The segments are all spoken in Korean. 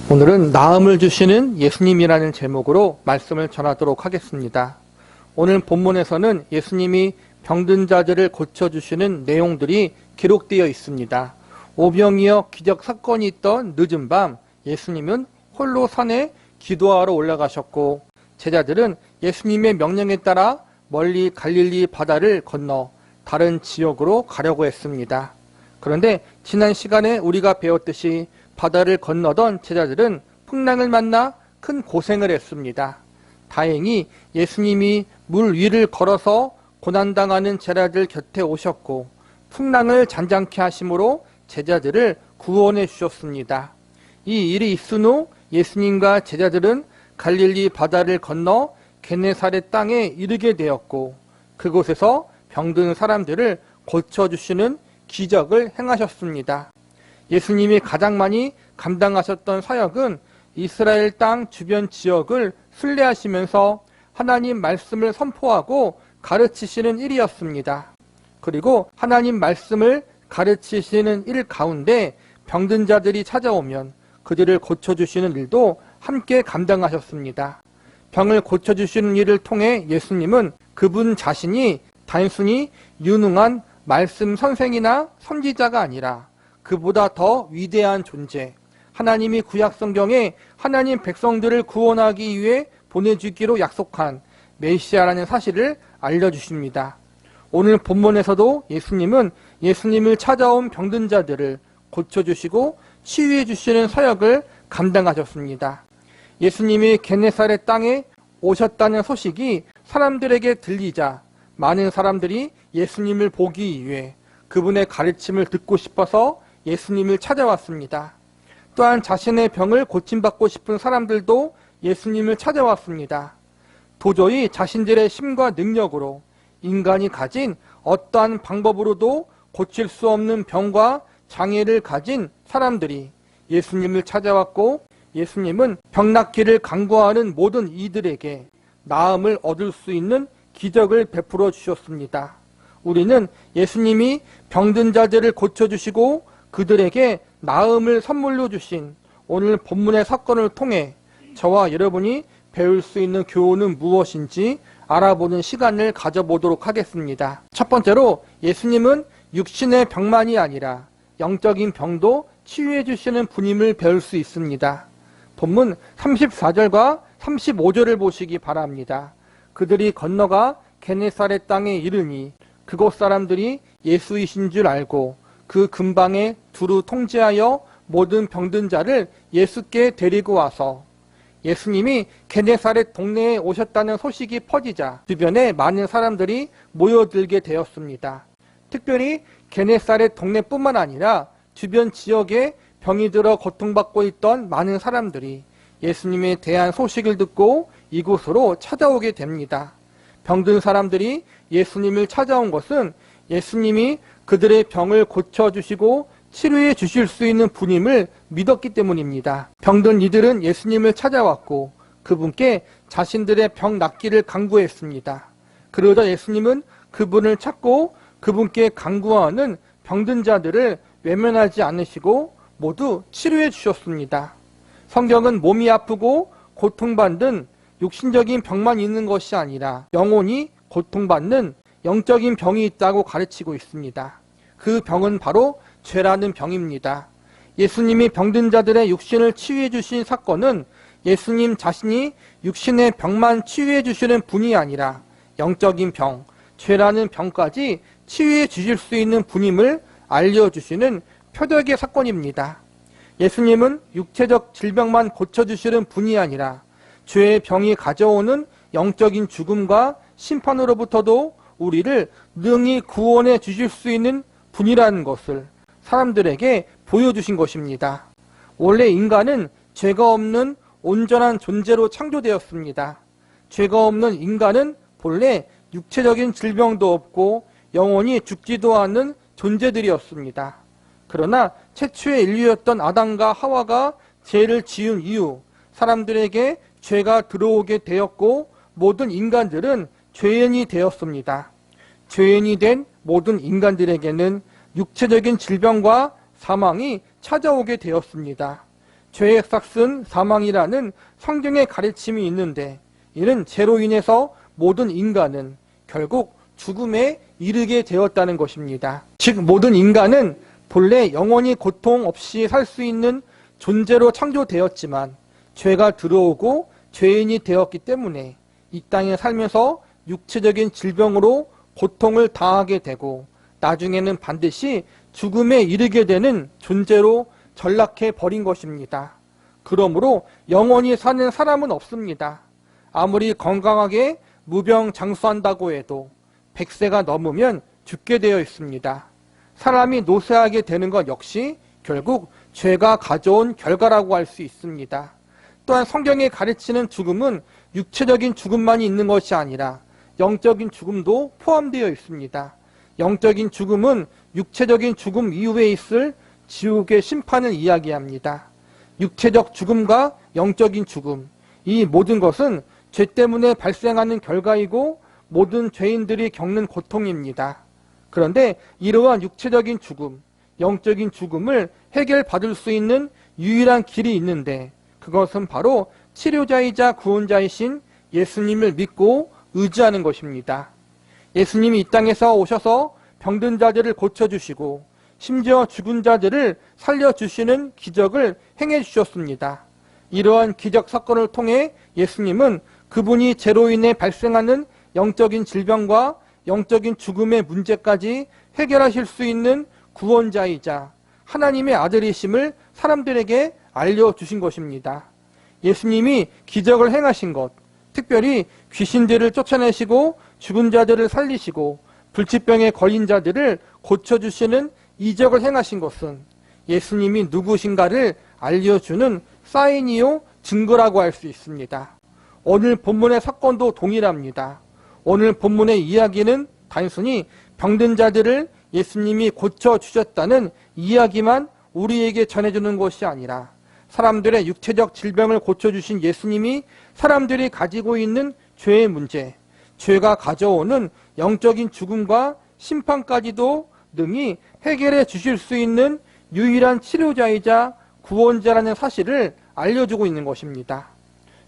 오늘은 나음을 주시는 예수님이라는 제목으로 말씀을 전하도록 하겠습니다. 오늘 본문에서는 예수님이 병든 자들을 고쳐주시는 내용들이 기록되어 있습니다. 오병이어 기적 사건이 있던 늦은 밤 예수님은 홀로 산에 기도하러 올라가셨고 제자들은 예수님의 명령에 따라 멀리 갈릴리 바다를 건너 다른 지역으로 가려고 했습니다. 그런데 지난 시간에 우리가 배웠듯이 바다를 건너던 제자들은 풍랑을 만나 큰 고생을 했습니다. 다행히 예수님이 물 위를 걸어서 고난당하는 제자들 곁에 오셨고 풍랑을 잔잔케 하심으로 제자들을 구원해 주셨습니다. 이 일이 있은 후 예수님과 제자들은 갈릴리 바다를 건너 게네사렛 땅에 이르게 되었고 그곳에서 병든 사람들을 고쳐주시는 기적을 행하셨습니다. 예수님이 가장 많이 감당하셨던 사역은 이스라엘 땅 주변 지역을 순례하시면서 하나님 말씀을 선포하고 가르치시는 일이었습니다. 그리고 하나님 말씀을 가르치시는 일 가운데 병든 자들이 찾아오면 그들을 고쳐주시는 일도 함께 감당하셨습니다. 병을 고쳐주시는 일을 통해 예수님은 그분 자신이 단순히 유능한 말씀 선생이나 선지자가 아니라 그보다 더 위대한 존재, 하나님이 구약성경에 하나님 백성들을 구원하기 위해 보내주기로 약속한 메시아라는 사실을 알려주십니다. 오늘 본문에서도 예수님은 예수님을 찾아온 병든 자들을 고쳐주시고 치유해 주시는 사역을 감당하셨습니다. 예수님이 게네사렛 땅에 오셨다는 소식이 사람들에게 들리자 많은 사람들이 예수님을 보기 위해 그분의 가르침을 듣고 싶어서 예수님을 찾아왔습니다. 또한 자신의 병을 고침받고 싶은 사람들도 예수님을 찾아왔습니다. 도저히 자신들의 힘과 능력으로 인간이 가진 어떠한 방법으로도 고칠 수 없는 병과 장애를 가진 사람들이 예수님을 찾아왔고 예수님은 병 낫기를 간구하는 모든 이들에게 나음을 얻을 수 있는 기적을 베풀어 주셨습니다. 우리는 예수님이 병든 자들을 고쳐주시고 그들에게 나음을 선물로 주신 오늘 본문의 사건을 통해 저와 여러분이 배울 수 있는 교훈은 무엇인지 알아보는 시간을 가져보도록 하겠습니다. 첫 번째로 예수님은 육신의 병만이 아니라 영적인 병도 치유해 주시는 분임을 배울 수 있습니다. 본문 34절과 35절을 보시기 바랍니다. 그들이 건너가 게네사렛 땅에 이르니 그곳 사람들이 예수이신 줄 알고 그 근방에 두루 통제하여 모든 병든 자를 예수께 데리고 와서 예수님이 게네사렛 동네에 오셨다는 소식이 퍼지자 주변에 많은 사람들이 모여들게 되었습니다. 특별히 게네사렛 동네뿐만 아니라 주변 지역에 병이 들어 고통받고 있던 많은 사람들이 예수님에 대한 소식을 듣고 이곳으로 찾아오게 됩니다. 병든 사람들이 예수님을 찾아온 것은 예수님이 그들의 병을 고쳐주시고 치료해 주실 수 있는 분임을 믿었기 때문입니다. 병든 이들은 예수님을 찾아왔고 그분께 자신들의 병 낫기를 간구했습니다. 그러자 예수님은 그분을 찾고 그분께 간구하는 병든 자들을 외면하지 않으시고 모두 치료해 주셨습니다. 성경은 몸이 아프고 고통받는 육신적인 병만 있는 것이 아니라 영혼이 고통받는 영적인 병이 있다고 가르치고 있습니다. 그 병은 바로 죄라는 병입니다. 예수님이 병든 자들의 육신을 치유해 주신 사건은 예수님 자신이 육신의 병만 치유해 주시는 분이 아니라 영적인 병, 죄라는 병까지 치유해 주실 수 있는 분임을 알려주시는 표적의 사건입니다. 예수님은 육체적 질병만 고쳐주시는 분이 아니라 죄의 병이 가져오는 영적인 죽음과 심판으로부터도 우리를 능히 구원해 주실 수 있는 분이라는 것을 사람들에게 보여주신 것입니다. 원래 인간은 죄가 없는 온전한 존재로 창조되었습니다. 죄가 없는 인간은 본래 육체적인 질병도 없고 영원히 죽지도 않는 존재들이었습니다. 그러나 최초의 인류였던 아담과 하와가 죄를 지은 이후 사람들에게 죄가 들어오게 되었고 모든 인간들은 죄인이 되었습니다. 죄인이 된 모든 인간들에게는 육체적인 질병과 사망이 찾아오게 되었습니다. 죄의 삭은 사망이라는 성경의 가르침이 있는데, 이는 죄로 인해서 모든 인간은 결국 죽음에 이르게 되었다는 것입니다. 즉 모든 인간은 본래 영원히 고통 없이 살 수 있는 존재로 창조되었지만 죄가 들어오고 죄인이 되었기 때문에 이 땅에 살면서 육체적인 질병으로 고통을 당하게 되고 나중에는 반드시 죽음에 이르게 되는 존재로 전락해 버린 것입니다. 그러므로 영원히 사는 사람은 없습니다. 아무리 건강하게 무병장수한다고 해도 100세가 넘으면 죽게 되어 있습니다. 사람이 노쇠하게 되는 것 역시 결국 죄가 가져온 결과라고 할 수 있습니다. 또한 성경이 가르치는 죽음은 육체적인 죽음만이 있는 것이 아니라 영적인 죽음도 포함되어 있습니다. 영적인 죽음은 육체적인 죽음 이후에 있을 지옥의 심판을 이야기합니다. 육체적 죽음과 영적인 죽음, 이 모든 것은 죄 때문에 발생하는 결과이고 모든 죄인들이 겪는 고통입니다. 그런데 이러한 육체적인 죽음, 영적인 죽음을 해결받을 수 있는 유일한 길이 있는데 그것은 바로 치료자이자 구원자이신 예수님을 믿고 의지하는 것입니다. 예수님이 이 땅에서 오셔서 병든 자들을 고쳐주시고 심지어 죽은 자들을 살려주시는 기적을 행해 주셨습니다. 이러한 기적 사건을 통해 예수님은 그분이 죄로 인해 발생하는 영적인 질병과 영적인 죽음의 문제까지 해결하실 수 있는 구원자이자 하나님의 아들이심을 사람들에게 알려주신 것입니다. 예수님이 기적을 행하신 것, 특별히 귀신들을 쫓아내시고 죽은 자들을 살리시고 불치병에 걸린 자들을 고쳐주시는 이적을 행하신 것은 예수님이 누구신가를 알려주는 사인이요 증거라고 할 수 있습니다. 오늘 본문의 사건도 동일합니다. 오늘 본문의 이야기는 단순히 병든 자들을 예수님이 고쳐주셨다는 이야기만 우리에게 전해주는 것이 아니라 사람들의 육체적 질병을 고쳐주신 예수님이 사람들이 가지고 있는 죄의 문제, 죄가 가져오는 영적인 죽음과 심판까지도 능히 해결해 주실 수 있는 유일한 치료자이자 구원자라는 사실을 알려주고 있는 것입니다.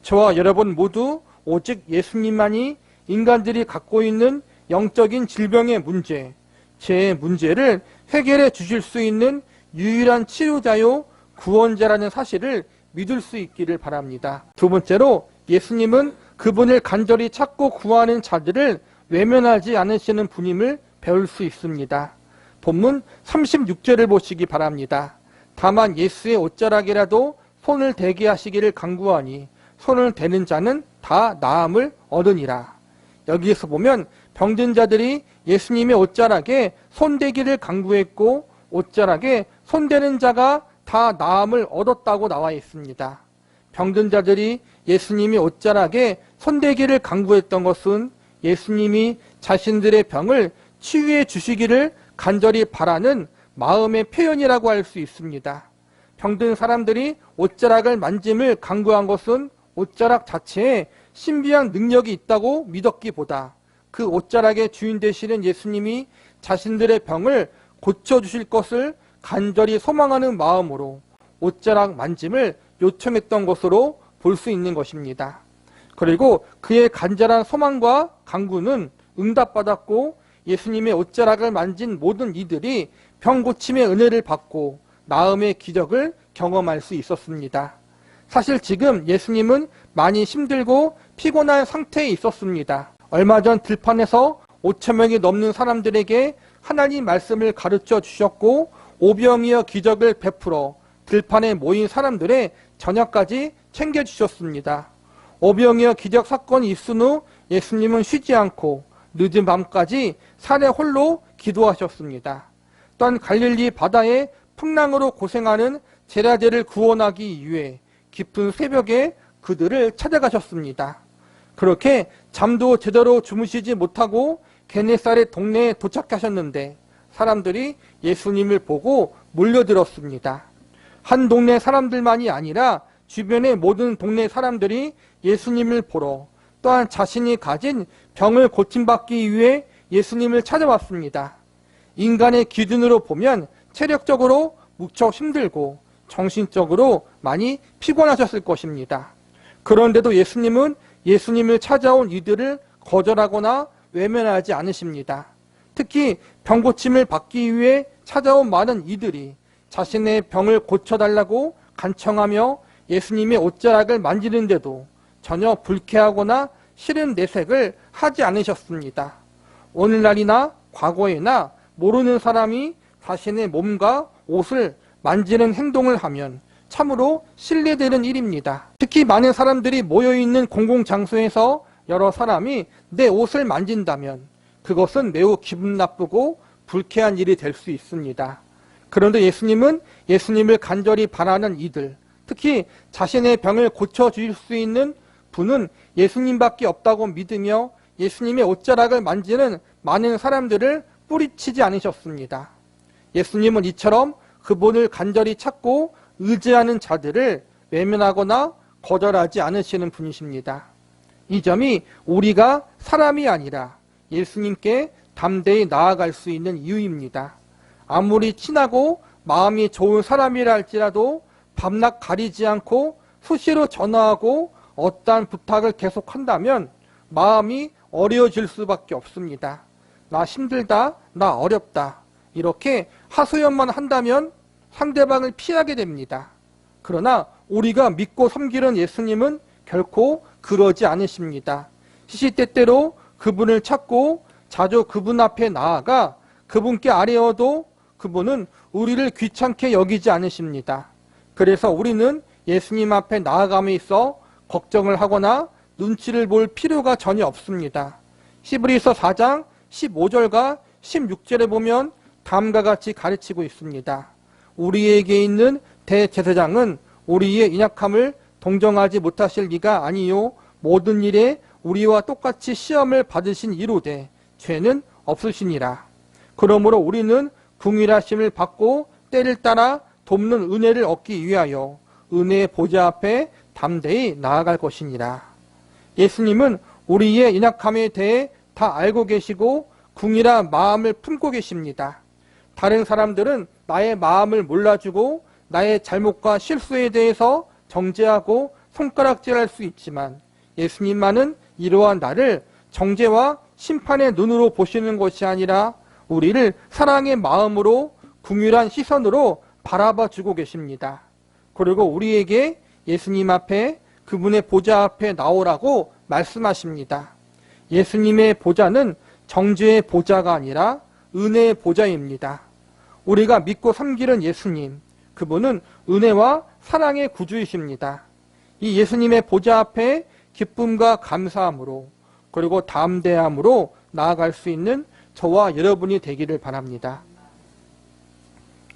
저와 여러분 모두 오직 예수님만이 인간들이 갖고 있는 영적인 질병의 문제, 죄의 문제를 해결해 주실 수 있는 유일한 치료자요 구원자라는 사실을 믿을 수 있기를 바랍니다. 두 번째로 예수님은 그분을 간절히 찾고 구하는 자들을 외면하지 않으시는 분임을 배울 수 있습니다. 본문 36절을 보시기 바랍니다. 다만 예수의 옷자락이라도 손을 대게 하시기를 간구하니 손을 대는 자는 다 나음을 얻으니라. 여기에서 보면 병든 자들이 예수님의 옷자락에 손대기를 간구했고 옷자락에 손대는 자가 다 나음을 얻었다고 나와 있습니다. 병든 자들이 예수님이 옷자락에 손대기를 간구했던 것은 예수님이 자신들의 병을 치유해 주시기를 간절히 바라는 마음의 표현이라고 할 수 있습니다. 병든 사람들이 옷자락을 만짐을 간구한 것은 옷자락 자체에 신비한 능력이 있다고 믿었기보다 그 옷자락의 주인 되시는 예수님이 자신들의 병을 고쳐주실 것을 간절히 소망하는 마음으로 옷자락 만짐을 요청했던 것으로 볼 수 있는 것입니다. 그리고 그의 간절한 소망과 간구는 응답받았고 예수님의 옷자락을 만진 모든 이들이 병 고침의 은혜를 받고 나음의 기적을 경험할 수 있었습니다. 사실 지금 예수님은 많이 힘들고 피곤한 상태에 있었습니다. 얼마 전 들판에서 5,000명이 넘는 사람들에게 하나님 말씀을 가르쳐 주셨고 오병이어 기적을 베풀어 들판에 모인 사람들의 저녁까지 챙겨주셨습니다. 오병이어 기적 사건이 있은 후 예수님은 쉬지 않고 늦은 밤까지 산에 홀로 기도하셨습니다. 또한 갈릴리 바다에 풍랑으로 고생하는 제자들을 구원하기 위해 깊은 새벽에 그들을 찾아가셨습니다. 그렇게 잠도 제대로 주무시지 못하고 게네사렛 동네에 도착하셨는데 사람들이 예수님을 보고 몰려들었습니다. 한 동네 사람들만이 아니라 주변의 모든 동네 사람들이 예수님을 보러 또한 자신이 가진 병을 고침받기 위해 예수님을 찾아왔습니다. 인간의 기준으로 보면 체력적으로 무척 힘들고 정신적으로 많이 피곤하셨을 것입니다. 그런데도 예수님은 예수님을 찾아온 이들을 거절하거나 외면하지 않으십니다. 특히 병 고침을 받기 위해 찾아온 많은 이들이 자신의 병을 고쳐달라고 간청하며 예수님의 옷자락을 만지는데도 전혀 불쾌하거나 싫은 내색을 하지 않으셨습니다. 오늘날이나 과거에나 모르는 사람이 자신의 몸과 옷을 만지는 행동을 하면 참으로 신뢰되는 일입니다. 특히 많은 사람들이 모여있는 공공장소에서 여러 사람이 내 옷을 만진다면 그것은 매우 기분 나쁘고 불쾌한 일이 될 수 있습니다. 그런데 예수님은 예수님을 간절히 바라는 이들, 특히 자신의 병을 고쳐주실 수 있는 분은 예수님밖에 없다고 믿으며 예수님의 옷자락을 만지는 많은 사람들을 뿌리치지 않으셨습니다. 예수님은 이처럼 그분을 간절히 찾고 의지하는 자들을 외면하거나 거절하지 않으시는 분이십니다. 이 점이 우리가 사람이 아니라 예수님께 담대히 나아갈 수 있는 이유입니다. 아무리 친하고 마음이 좋은 사람이라 할지라도 밤낮 가리지 않고 수시로 전화하고 어떠한 부탁을 계속한다면 마음이 어려워질 수밖에 없습니다. 나 힘들다, 나 어렵다 이렇게 하소연만 한다면 상대방을 피하게 됩니다. 그러나 우리가 믿고 섬기는 예수님은 결코 그러지 않으십니다. 시시때때로 그분을 찾고 자주 그분 앞에 나아가 그분께 아뢰어도 그분은 우리를 귀찮게 여기지 않으십니다. 그래서 우리는 예수님 앞에 나아감에 있어 걱정을 하거나 눈치를 볼 필요가 전혀 없습니다. 히브리서 4장 15절과 16절에 보면 다음과 같이 가르치고 있습니다. 우리에게 있는 대제사장은 우리의 연약함을 동정하지 못하실 리가 아니요 모든 일에 우리와 똑같이 시험을 받으신 이로되 죄는 없으시니라. 그러므로 우리는 긍휼하심을 받고 때를 따라 돕는 은혜를 얻기 위하여 은혜의 보좌 앞에 담대히 나아갈 것이니라. 예수님은 우리의 연약함에 대해 다 알고 계시고 긍휼한 마음을 품고 계십니다. 다른 사람들은 나의 마음을 몰라주고 나의 잘못과 실수에 대해서 정죄하고 손가락질할 수 있지만 예수님만은 이러한 나를 정죄와 심판의 눈으로 보시는 것이 아니라 우리를 사랑의 마음으로 긍휼한 시선으로 바라봐 주고 계십니다. 그리고 우리에게 예수님 앞에 그분의 보좌 앞에 나오라고 말씀하십니다. 예수님의 보좌는 정죄의 보좌가 아니라 은혜의 보좌입니다. 우리가 믿고 섬기는 예수님, 그분은 은혜와 사랑의 구주이십니다. 이 예수님의 보좌 앞에 기쁨과 감사함으로 그리고 담대함으로 나아갈 수 있는 저와 여러분이 되기를 바랍니다.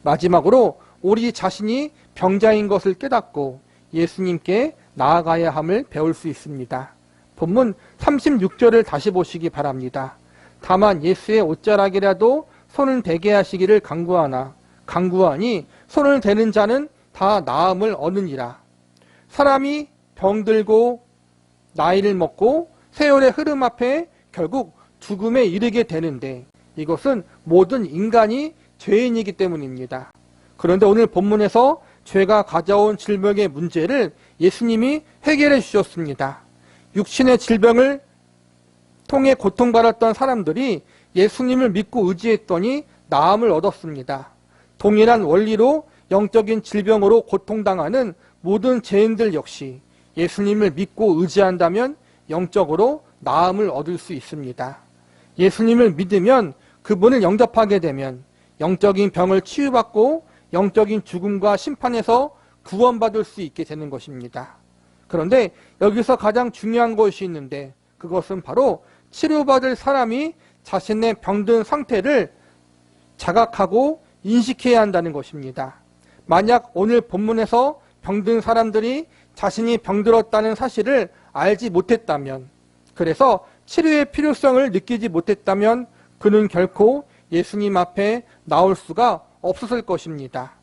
마지막으로 우리 자신이 병자인 것을 깨닫고 예수님께 나아가야 함을 배울 수 있습니다. 본문 36절을 다시 보시기 바랍니다. 다만 예수의 옷자락이라도 손을 대게 하시기를 간구하니 손을 대는 자는 다 나음을 얻으니라. 사람이 병들고 나이를 먹고 세월의 흐름 앞에 결국 죽음에 이르게 되는데 이것은 모든 인간이 죄인이기 때문입니다. 그런데 오늘 본문에서 죄가 가져온 질병의 문제를 예수님이 해결해 주셨습니다. 육신의 질병을 통해 고통받았던 사람들이 예수님을 믿고 의지했더니 나음을 얻었습니다. 동일한 원리로 영적인 질병으로 고통당하는 모든 죄인들 역시 예수님을 믿고 의지한다면 영적으로 나음을 얻을 수 있습니다. 예수님을 믿으면 그분을 영접하게 되면 영적인 병을 치유받고 영적인 죽음과 심판에서 구원받을 수 있게 되는 것입니다. 그런데 여기서 가장 중요한 것이 있는데 그것은 바로 치료받을 사람이 자신의 병든 상태를 자각하고 인식해야 한다는 것입니다. 만약 오늘 본문에서 병든 사람들이 자신이 병들었다는 사실을 알지 못했다면, 그래서 치료의 필요성을 느끼지 못했다면 그는 결코 예수님 앞에 나올 수가 없었을 것입니다.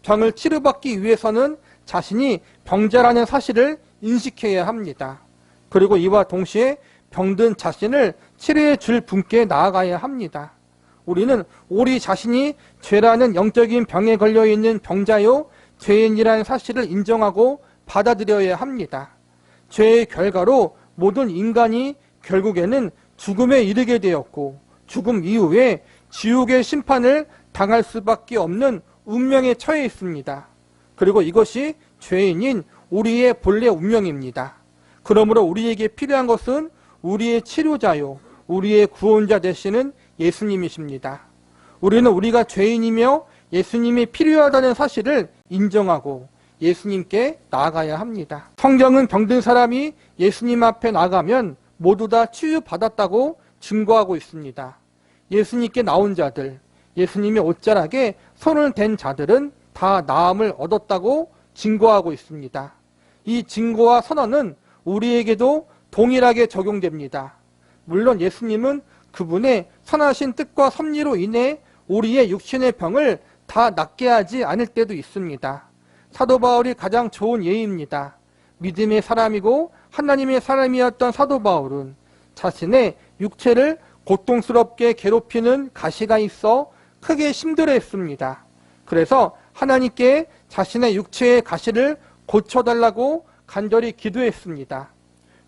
병을 치료받기 위해서는 자신이 병자라는 사실을 인식해야 합니다. 그리고 이와 동시에 병든 자신을 치료해 줄 분께 나아가야 합니다. 우리는 우리 자신이 죄라는 영적인 병에 걸려있는 병자요 죄인이라는 사실을 인정하고 받아들여야 합니다. 죄의 결과로 모든 인간이 결국에는 죽음에 이르게 되었고 죽음 이후에 지옥의 심판을 당할 수밖에 없는 운명에 처해 있습니다. 그리고 이것이 죄인인 우리의 본래 운명입니다. 그러므로 우리에게 필요한 것은 우리의 치료자요, 우리의 구원자 되시는 예수님이십니다. 우리는 우리가 죄인이며 예수님이 필요하다는 사실을 인정하고 예수님께 나아가야 합니다. 성경은 병든 사람이 예수님 앞에 나가면 모두 다 치유받았다고 증거하고 있습니다. 예수님께 나온 자들, 예수님의 옷자락에 손을 댄 자들은 다 나음을 얻었다고 증거하고 있습니다. 이 증거와 선언은 우리에게도 동일하게 적용됩니다. 물론 예수님은 그분의 선하신 뜻과 섭리로 인해 우리의 육신의 병을 다 낫게 하지 않을 때도 있습니다. 사도 바울이 가장 좋은 예입니다. 믿음의 사람이고 하나님의 사람이었던 사도 바울은 자신의 육체를 고통스럽게 괴롭히는 가시가 있어 크게 힘들어했습니다. 그래서 하나님께 자신의 육체의 가시를 고쳐달라고 간절히 기도했습니다.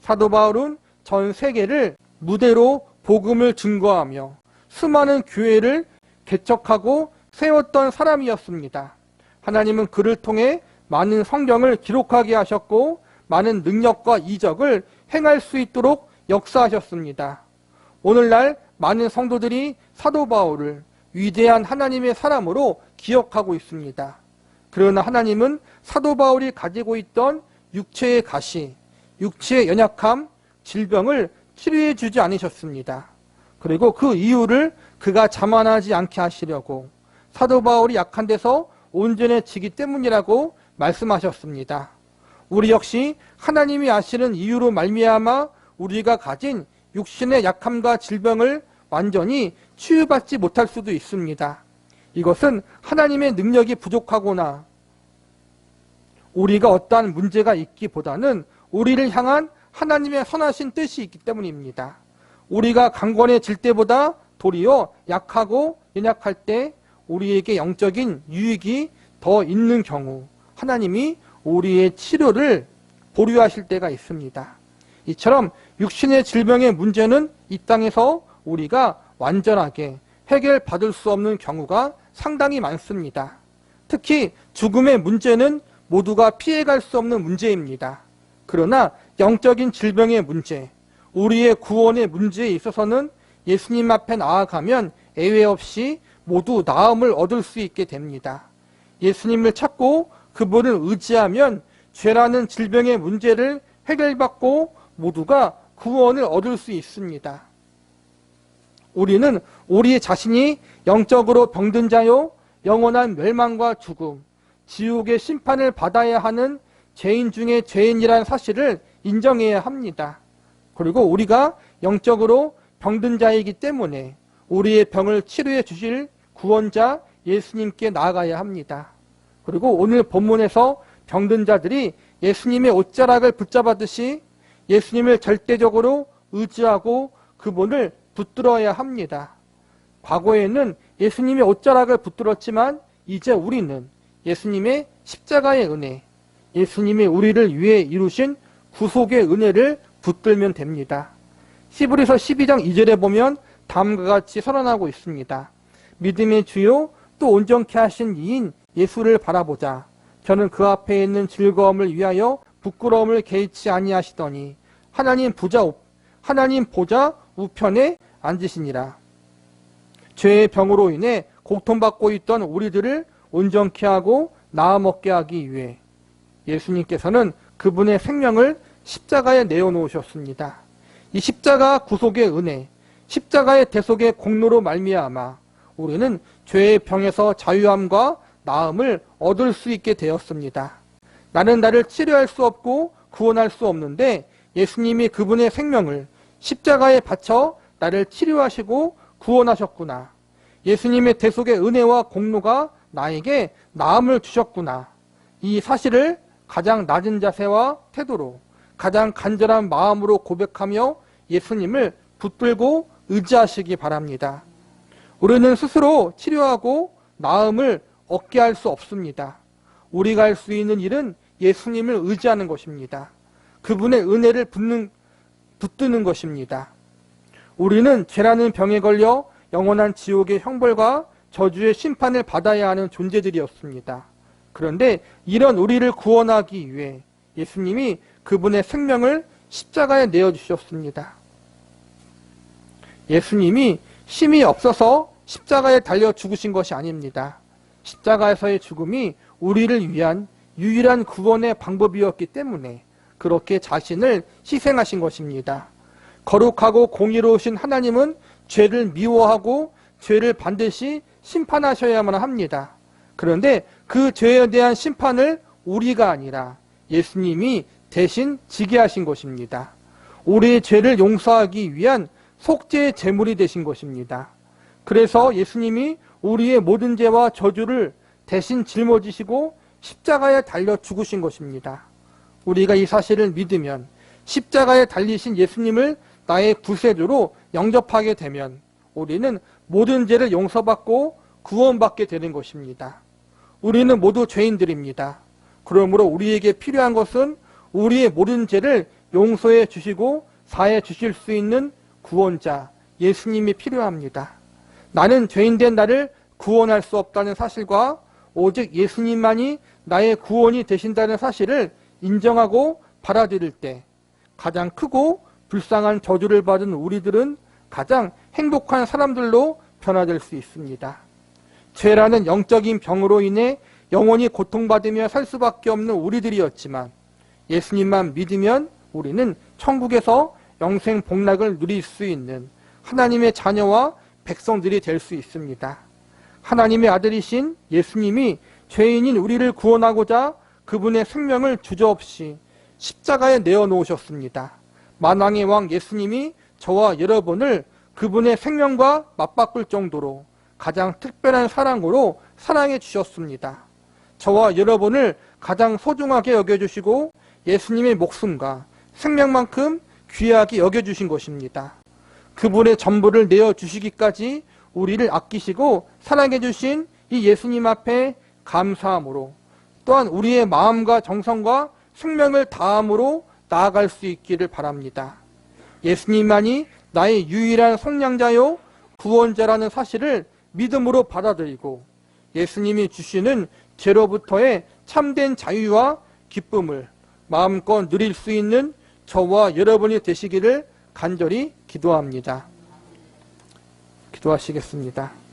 사도 바울은 전 세계를 무대로 복음을 증거하며 수많은 교회를 개척하고 세웠던 사람이었습니다. 하나님은 그를 통해 많은 성경을 기록하게 하셨고 많은 능력과 이적을 행할 수 있도록 역사하셨습니다. 오늘날 많은 성도들이 사도 바울을 위대한 하나님의 사람으로 기억하고 있습니다. 그러나 하나님은 사도 바울이 가지고 있던 육체의 가시, 육체의 연약함, 질병을 치료해 주지 않으셨습니다. 그리고 그 이유를 그가 자만하지 않게 하시려고 사도 바울이 약한 데서 온전해지기 때문이라고 말씀하셨습니다. 우리 역시 하나님이 아시는 이유로 말미암아 우리가 가진 육신의 약함과 질병을 완전히 치유받지 못할 수도 있습니다. 이것은 하나님의 능력이 부족하거나 우리가 어떠한 문제가 있기보다는 우리를 향한 하나님의 선하신 뜻이 있기 때문입니다. 우리가 강건해질 때보다 도리어 약하고 연약할 때 우리에게 영적인 유익이 더 있는 경우 하나님이 우리의 치료를 보류하실 때가 있습니다. 이처럼 육신의 질병의 문제는 이 땅에서 우리가 완전하게 해결받을 수 없는 경우가 상당히 많습니다. 특히 죽음의 문제는 모두가 피해갈 수 없는 문제입니다. 그러나 영적인 질병의 문제, 우리의 구원의 문제에 있어서는 예수님 앞에 나아가면 예외 없이 모두 나음을 얻을 수 있게 됩니다. 예수님을 찾고 그분을 의지하면 죄라는 질병의 문제를 해결받고 모두가 구원을 얻을 수 있습니다. 우리는 우리 자신이 영적으로 병든 자요, 영원한 멸망과 죽음, 지옥의 심판을 받아야 하는 죄인 중에 죄인이라는 사실을 인정해야 합니다. 그리고 우리가 영적으로 병든 자이기 때문에 우리의 병을 치료해 주실 구원자 예수님께 나아가야 합니다. 그리고 오늘 본문에서 병든 자들이 예수님의 옷자락을 붙잡았듯이 예수님을 절대적으로 의지하고 그분을 붙들어야 합니다. 과거에는 예수님의 옷자락을 붙들었지만 이제 우리는 예수님의 십자가의 은혜, 예수님이 우리를 위해 이루신 구속의 은혜를 붙들면 됩니다. 히브리서 12장 2절에 보면 다음과 같이 선언하고 있습니다. 믿음의 주요 또 온전케 하신 이인 예수를 바라보자. 저는 그 앞에 있는 즐거움을 위하여 부끄러움을 개의치 아니하시더니 하나님 보좌 우편에 앉으시니라. 죄의 병으로 인해 고통받고 있던 우리들을 온전케 하고 나아 먹게 하기 위해 예수님께서는 그분의 생명을 십자가에 내어놓으셨습니다. 이 십자가 구속의 은혜, 십자가의 대속의 공로로 말미암아 우리는 죄의 병에서 자유함과 나음을 얻을 수 있게 되었습니다. 나는 나를 치료할 수 없고 구원할 수 없는데 예수님이 그분의 생명을 십자가에 바쳐 나를 치료하시고 구원하셨구나. 예수님의 대속의 은혜와 공로가 나에게 나음을 주셨구나. 이 사실을 가장 낮은 자세와 태도로 가장 간절한 마음으로 고백하며 예수님을 붙들고 의지하시기 바랍니다. 우리는 스스로 치료하고 나음을 얻게 할 수 없습니다. 우리가 할 수 있는 일은 예수님을 의지하는 것입니다. 그분의 은혜를 붙드는 것입니다. 우리는 죄라는 병에 걸려 영원한 지옥의 형벌과 저주의 심판을 받아야 하는 존재들이었습니다. 그런데 이런 우리를 구원하기 위해 예수님이 그분의 생명을 십자가에 내어주셨습니다. 예수님이 힘이 없어서 십자가에 달려 죽으신 것이 아닙니다. 십자가에서의 죽음이 우리를 위한 유일한 구원의 방법이었기 때문에 그렇게 자신을 희생하신 것입니다. 거룩하고 공의로우신 하나님은 죄를 미워하고 죄를 반드시 심판하셔야만 합니다. 그런데 그 죄에 대한 심판을 우리가 아니라 예수님이 대신 지게 하신 것입니다. 우리의 죄를 용서하기 위한 속죄의 제물이 되신 것입니다. 그래서 예수님이 우리의 모든 죄와 저주를 대신 짊어지시고 십자가에 달려 죽으신 것입니다. 우리가 이 사실을 믿으면 십자가에 달리신 예수님을 나의 구세주로 영접하게 되면 우리는 모든 죄를 용서받고 구원받게 되는 것입니다. 우리는 모두 죄인들입니다. 그러므로 우리에게 필요한 것은 우리의 모든 죄를 용서해 주시고 사해 주실 수 있는 구원자 예수님이 필요합니다. 나는 죄인된 나를 구원할 수 없다는 사실과 오직 예수님만이 나의 구원이 되신다는 사실을 인정하고 받아들일 때 가장 크고 불쌍한 저주를 받은 우리들은 가장 행복한 사람들로 변화될 수 있습니다. 죄라는 영적인 병으로 인해 영원히 고통받으며 살 수밖에 없는 우리들이었지만 예수님만 믿으면 우리는 천국에서 영생 복락을 누릴 수 있는 하나님의 자녀와 백성들이 될 수 있습니다. 하나님의 아들이신 예수님이 죄인인 우리를 구원하고자 그분의 생명을 주저없이 십자가에 내어놓으셨습니다. 만왕의 왕 예수님이 저와 여러분을 그분의 생명과 맞바꿀 정도로 가장 특별한 사랑으로 사랑해 주셨습니다. 저와 여러분을 가장 소중하게 여겨주시고 예수님의 목숨과 생명만큼 귀하게 여겨주신 것입니다. 그분의 전부를 내어주시기까지 우리를 아끼시고 사랑해 주신 이 예수님 앞에 감사함으로 또한 우리의 마음과 정성과 생명을 다함으로 나아갈 수 있기를 바랍니다. 예수님만이 나의 유일한 속량자요 구원자라는 사실을 믿음으로 받아들이고 예수님이 주시는 죄로부터의 참된 자유와 기쁨을 마음껏 누릴 수 있는 저와 여러분이 되시기를 간절히 기도합니다. 기도하시겠습니다.